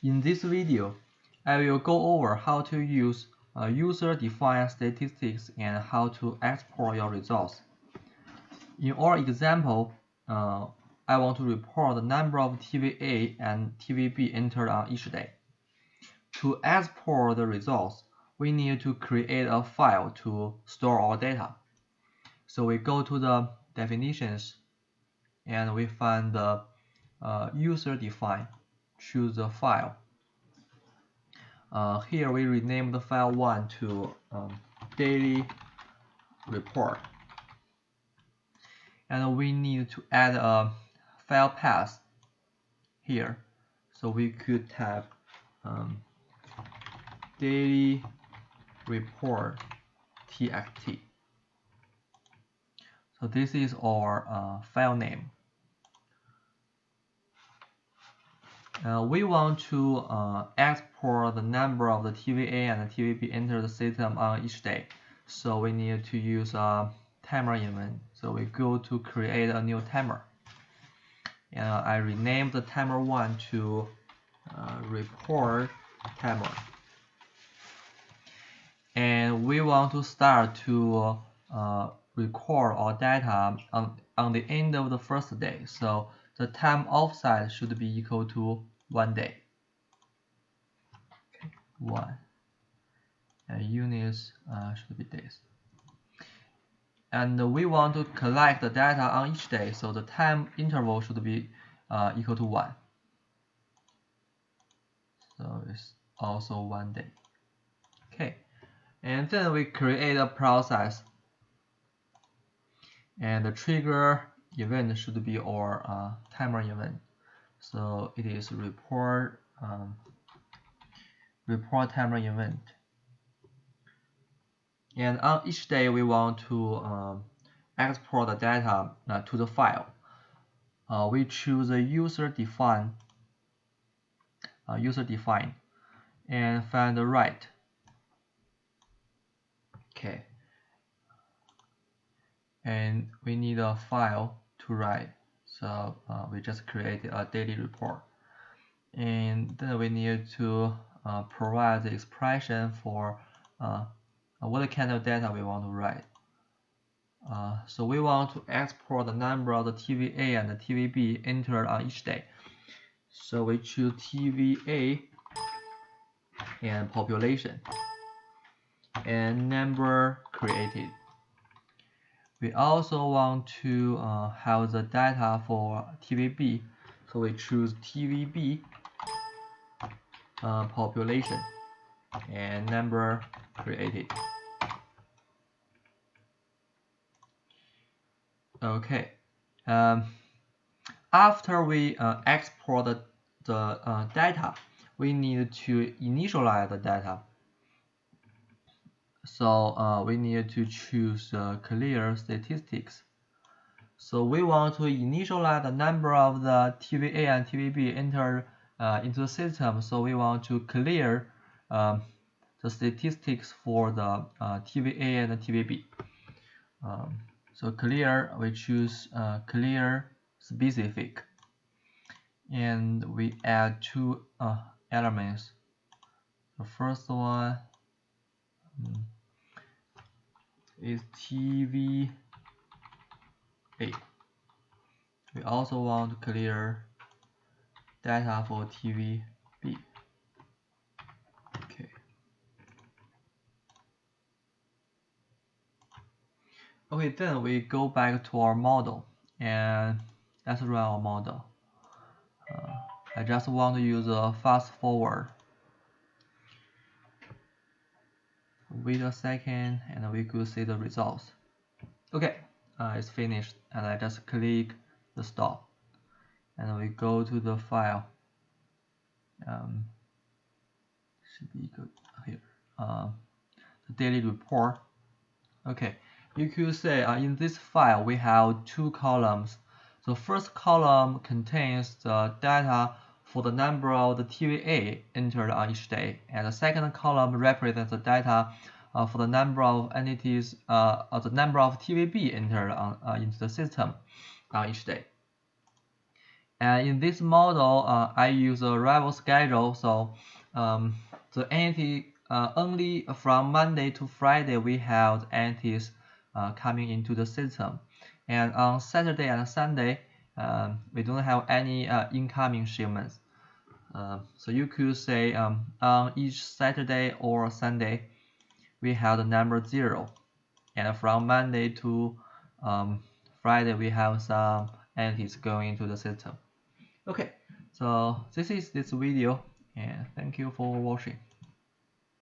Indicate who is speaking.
Speaker 1: In this video, I will go over how to use user-defined statistics and how to export your results. In our example, I want to report the number of TVA and TVB entered on each day. To export the results, we need to create a file to store our data. So we go to the definitions and we find the user-defined, choose the file. Here we rename the file 1 to daily report. And we need to add a file path here. So we could type daily report txt. So this is our file name. We want to export the number of the TVA and the TVB entered the system on each day. So we need to use a timer event. So we go to create a new timer. I rename the timer 1 to report timer. And we want to start to record our data on the end of the first day. So the time offset should be equal to 1 day. Okay, 1. And units should be days. And we want to collect the data on each day, so the time interval should be equal to 1. So it's also 1 day. Okay, and then we create a process, and the trigger event should be our timer event. So it is report timer event. And on each day we want to export the data to the file. We choose a user-defined and find the write. Okay. And we need a file to write. So we just created a daily report. And then we need to provide the expression for what kind of data we want to write. So we want to export the number of the TVA and the TVB entered on each day. So we choose TVA and population and number created. We also want to have the data for TVB. So we choose TVB population and number created. Okay. After we export the data, we need to initialize the data. So we need to choose clear statistics. So we want to initialize the number of the TVA and TVB entered into the system. So we want to clear the statistics for the TVA and the TVB. So clear, we choose clear specific, and we add 2 elements. The first one is TVA. We also want to clear data for TVB. Okay. Okay, then we go back to our model and let's run our model. I just want to use a fast forward. Wait a second and we could see the results. Okay, it's finished, and I just click the stop and we go to the file. Should be good here. The daily report. Okay, you could say in this file we have 2 columns. The first column contains the data for the number of the TVA entered on each day, and the second column represents the data for the number of entities, the number of TVB entered into the system on each day. And in this model, I use a rival schedule, so the entity only from Monday to Friday we have entities coming into the system, and on Saturday and Sunday we don't have any incoming shipments. So you could say on each Saturday or Sunday we have the number 0, and from Monday to Friday we have some entities going into the system. Okay, so this is this video, and thank you for watching.